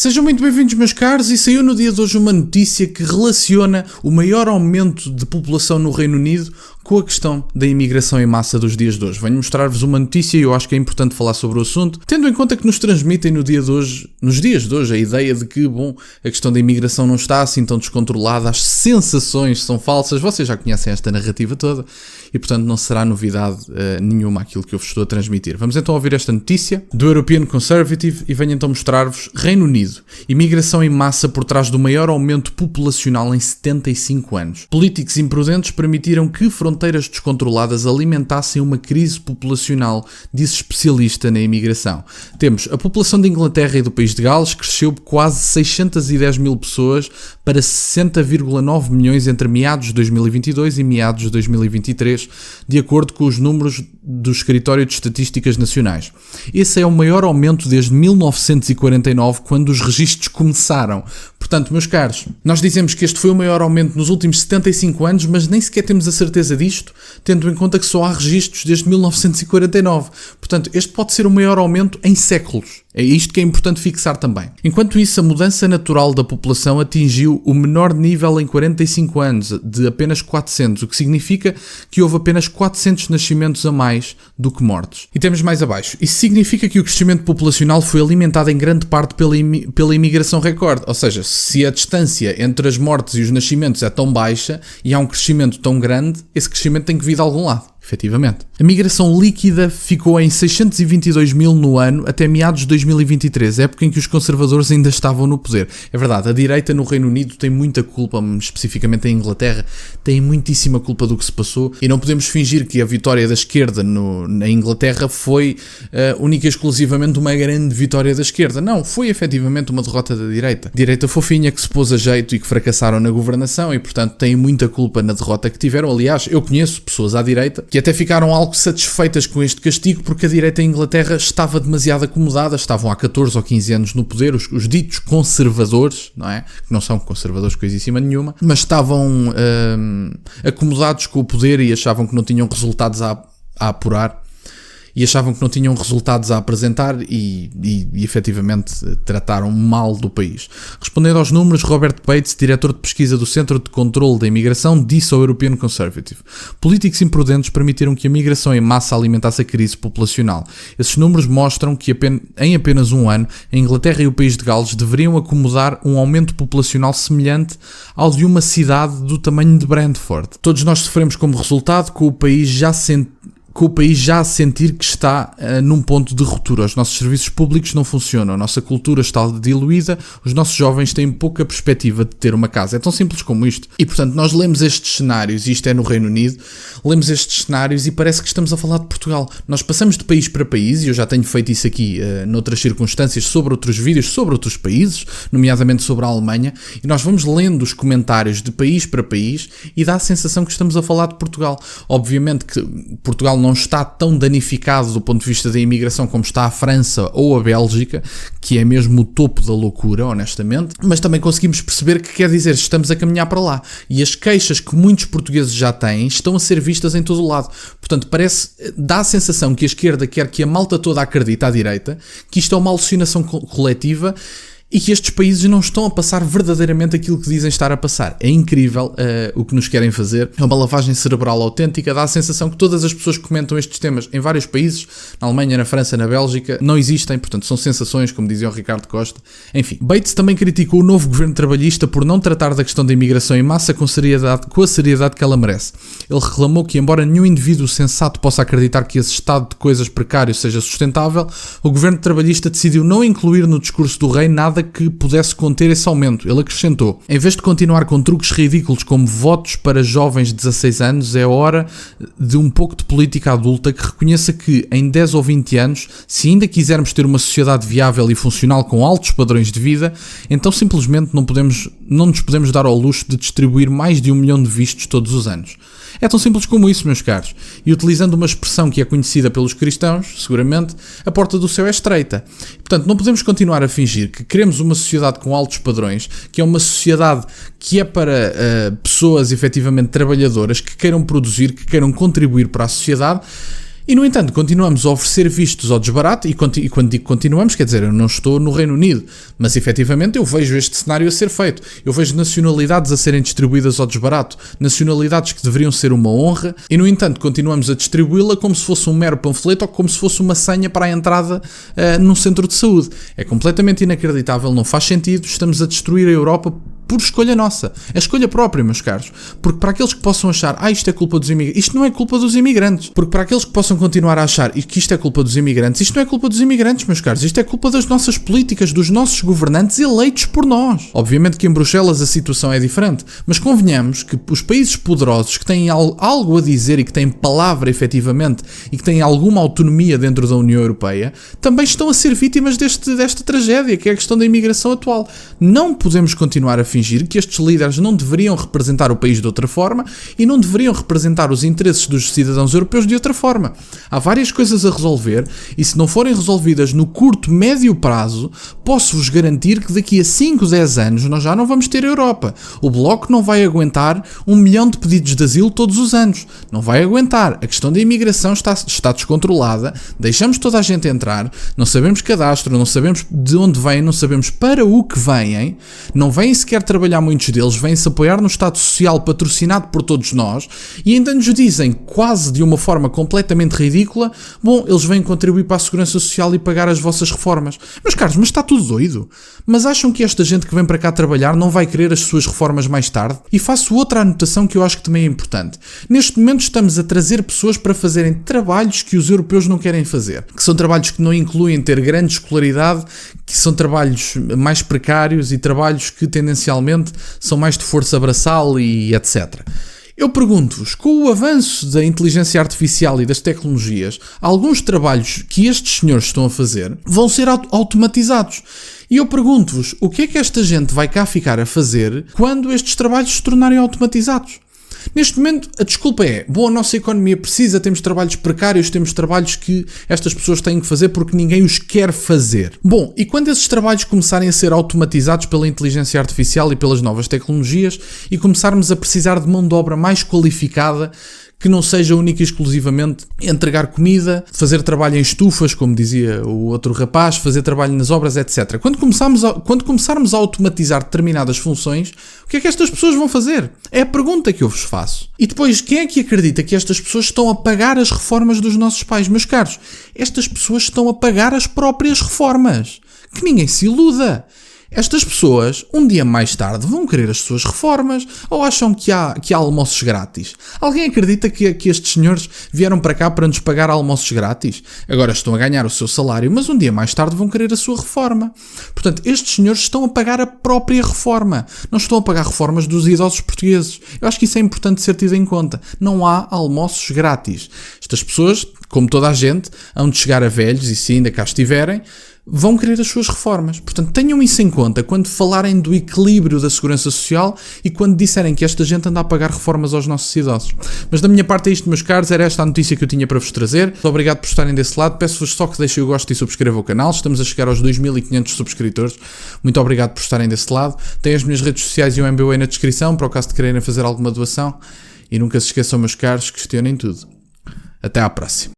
Sejam muito bem-vindos, meus caros, e saiu no dia de hoje uma notícia que relaciona o maior aumento de população no Reino Unido com a questão da imigração em massa dos dias de hoje. Venho mostrar-vos uma notícia e eu acho que é importante falar sobre o assunto, tendo em conta que nos transmitem nos dias de hoje, a ideia de que, a questão da imigração não está assim tão descontrolada, as sensações são falsas, vocês já conhecem esta narrativa toda e, portanto, não será novidade nenhuma aquilo que eu vos estou a transmitir. Vamos então ouvir esta notícia do European Conservative e venho então mostrar-vos Reino Unido. Imigração em massa por trás do maior aumento populacional em 75 anos. Políticos imprudentes permitiram que fronteiras descontroladas alimentassem uma crise populacional, disse especialista na imigração. Temos a população de Inglaterra e do país de Gales cresceu de quase 610 mil pessoas para 60,9 milhões entre meados de 2022 e meados de 2023, de acordo com os números do Escritório de Estatísticas Nacionais. Esse é o maior aumento desde 1949, quando os registros começaram. Portanto, meus caros, nós dizemos que este foi o maior aumento nos últimos 75 anos, mas nem sequer temos a certeza disto, tendo em conta que só há registros desde 1949. Portanto, este pode ser o maior aumento em séculos. É isto que é importante fixar também. Enquanto isso, a mudança natural da população atingiu o menor nível em 45 anos, de apenas 400, o que significa que houve apenas 400 nascimentos a mais do que mortes. E temos mais abaixo. Isso significa que o crescimento populacional foi alimentado em grande parte pela imigração recorde. Ou seja, se a distância entre as mortes e os nascimentos é tão baixa e há um crescimento tão grande, esse crescimento tem que vir de algum lado. Efetivamente. A migração líquida ficou em 622 mil no ano até meados de 2023, época em que os conservadores ainda estavam no poder. É verdade, a direita no Reino Unido tem muita culpa, especificamente em Inglaterra, tem muitíssima culpa do que se passou e não podemos fingir que a vitória da esquerda na Inglaterra foi única e exclusivamente uma grande vitória da esquerda. Não, foi efetivamente uma derrota da direita. Direita fofinha que se pôs a jeito e que fracassaram na governação e, portanto, têm muita culpa na derrota que tiveram. Aliás, eu conheço pessoas à direita que até ficaram algo satisfeitas com este castigo porque a direita em Inglaterra estava demasiado acomodada, estavam há 14 ou 15 anos no poder, os ditos conservadores, não é? Que não são conservadores coisíssima nenhuma, mas estavam acomodados com o poder e achavam que não tinham resultados a apurar. E achavam que não tinham resultados a apresentar e efetivamente trataram mal do país. Respondendo aos números, Robert Bates, diretor de pesquisa do Centro de Controlo da Imigração, disse ao European Conservative: políticos imprudentes permitiram que a migração em massa alimentasse a crise populacional. Esses números mostram que em apenas um ano, a Inglaterra e o país de Gales deveriam acomodar um aumento populacional semelhante ao de uma cidade do tamanho de Brentford. Todos nós sofremos como resultado, com o país já a sentir que está num ponto de ruptura. Os nossos serviços públicos não funcionam, a nossa cultura está diluída, os nossos jovens têm pouca perspectiva de ter uma casa. É tão simples como isto. E, portanto, nós lemos estes cenários, e isto é no Reino Unido, lemos estes cenários e parece que estamos a falar de Portugal. Nós passamos de país para país, e eu já tenho feito isso aqui noutras circunstâncias, sobre outros vídeos, sobre outros países, nomeadamente sobre a Alemanha, e nós vamos lendo os comentários de país para país e dá a sensação que estamos a falar de Portugal. Obviamente que Portugal não está tão danificado do ponto de vista da imigração como está a França ou a Bélgica, que é mesmo o topo da loucura, honestamente, mas também conseguimos perceber que quer dizer, estamos a caminhar para lá. E as queixas que muitos portugueses já têm estão a ser vistas em todo o lado. Portanto, dá a sensação que a esquerda quer que a malta toda acredite à direita, que isto é uma alucinação coletiva e que estes países não estão a passar verdadeiramente aquilo que dizem estar a passar. É incrível o que nos querem fazer. É uma lavagem cerebral autêntica. Dá a sensação que todas as pessoas que comentam estes temas em vários países, na Alemanha, na França, na Bélgica, não existem. Portanto, são sensações, como dizia o Ricardo Costa. Enfim, Bates também criticou o novo governo trabalhista por não tratar da questão da imigração em massa com a seriedade que ela merece. Ele reclamou que, embora nenhum indivíduo sensato possa acreditar que esse estado de coisas precário seja sustentável, o governo trabalhista decidiu não incluir no discurso do rei nada que pudesse conter esse aumento. Ele acrescentou: em vez de continuar com truques ridículos como votos para jovens de 16 anos, é hora de um pouco de política adulta que reconheça que em 10 ou 20 anos, se ainda quisermos ter uma sociedade viável e funcional com altos padrões de vida, então simplesmente não nos podemos dar ao luxo de distribuir mais de 1 milhão de vistos todos os anos. É tão simples como isso, meus caros. E utilizando uma expressão que é conhecida pelos cristãos, seguramente, a porta do céu é estreita. Portanto, não podemos continuar a fingir que queremos uma sociedade com altos padrões, que é uma sociedade que é para pessoas efetivamente trabalhadoras, que queiram produzir, que queiram contribuir para a sociedade, E, no entanto, continuamos a oferecer vistos ao desbarato, e quando digo continuamos, quer dizer, eu não estou no Reino Unido, mas efetivamente eu vejo este cenário a ser feito. Eu vejo nacionalidades a serem distribuídas ao desbarato, nacionalidades que deveriam ser uma honra, e, no entanto, continuamos a distribuí-la como se fosse um mero panfleto ou como se fosse uma senha para a entrada num centro de saúde. É completamente inacreditável, não faz sentido, estamos a destruir a Europa por escolha nossa. É escolha própria, meus caros. Porque para aqueles que possam achar, isto é culpa dos imigrantes, isto não é culpa dos imigrantes. Porque para aqueles que possam continuar a achar que isto é culpa dos imigrantes, isto não é culpa dos imigrantes, meus caros. Isto é culpa das nossas políticas, dos nossos governantes eleitos por nós. Obviamente que em Bruxelas a situação é diferente, mas convenhamos que os países poderosos que têm algo a dizer e que têm palavra efetivamente e que têm alguma autonomia dentro da União Europeia, também estão a ser vítimas desta tragédia, que é a questão da imigração atual. Não podemos continuar a fingir que estes líderes não deveriam representar o país de outra forma e não deveriam representar os interesses dos cidadãos europeus de outra forma. Há várias coisas a resolver e se não forem resolvidas no curto, médio prazo, posso-vos garantir que daqui a 5, 10 anos nós já não vamos ter Europa. O Bloco não vai aguentar 1 milhão de pedidos de asilo todos os anos. Não vai aguentar. A questão da imigração está descontrolada, deixamos toda a gente entrar, não sabemos cadastro, não sabemos de onde vêm, não sabemos para o que vêm, não vêm sequer trabalhar muitos deles, vêm-se apoiar no Estado Social patrocinado por todos nós e ainda nos dizem, quase de uma forma completamente ridícula, bom, eles vêm contribuir para a Segurança Social e pagar as vossas reformas. Meus caros, mas está tudo doido? Mas acham que esta gente que vem para cá trabalhar não vai querer as suas reformas mais tarde? E faço outra anotação que eu acho que também é importante. Neste momento estamos a trazer pessoas para fazerem trabalhos que os europeus não querem fazer, que são trabalhos que não incluem ter grande escolaridade, que são trabalhos mais precários e trabalhos que tendencialmente são mais de força braçal e etc. Eu pergunto-vos, com o avanço da inteligência artificial e das tecnologias, alguns trabalhos que estes senhores estão a fazer vão ser automatizados. E eu pergunto-vos, o que é que esta gente vai cá ficar a fazer quando estes trabalhos se tornarem automatizados? Neste momento, a desculpa é, bom, a nossa economia precisa, temos trabalhos precários, temos trabalhos que estas pessoas têm que fazer porque ninguém os quer fazer. Bom, e quando esses trabalhos começarem a ser automatizados pela inteligência artificial e pelas novas tecnologias e começarmos a precisar de mão de obra mais qualificada, que não seja única e exclusivamente entregar comida, fazer trabalho em estufas, como dizia o outro rapaz, fazer trabalho nas obras, etc. Quando começarmos a automatizar determinadas funções, o que é que estas pessoas vão fazer? É a pergunta que eu vos faço. E depois, quem é que acredita que estas pessoas estão a pagar as reformas dos nossos pais? Meus caros, estas pessoas estão a pagar as próprias reformas. Que ninguém se iluda. Estas pessoas, um dia mais tarde, vão querer as suas reformas ou acham que há almoços grátis? Alguém acredita que estes senhores vieram para cá para nos pagar almoços grátis? Agora estão a ganhar o seu salário, mas um dia mais tarde vão querer a sua reforma. Portanto, estes senhores estão a pagar a própria reforma. Não estão a pagar reformas dos idosos portugueses. Eu acho que isso é importante ser tido em conta. Não há almoços grátis. Estas pessoas, como toda a gente, hão de chegar a velhos e se ainda cá estiverem, vão querer as suas reformas. Portanto, tenham isso em conta quando falarem do equilíbrio da Segurança Social e quando disserem que esta gente anda a pagar reformas aos nossos idosos. Mas da minha parte é isto, meus caros, era esta a notícia que eu tinha para vos trazer. Muito obrigado por estarem desse lado. Peço-vos só que deixem o gosto e subscrevam o canal. Estamos a chegar aos 2.500 subscritores. Muito obrigado por estarem desse lado. Têm as minhas redes sociais e o MBWay na descrição, para o caso de quererem fazer alguma doação. E nunca se esqueçam, meus caros, questionem tudo. Até à próxima.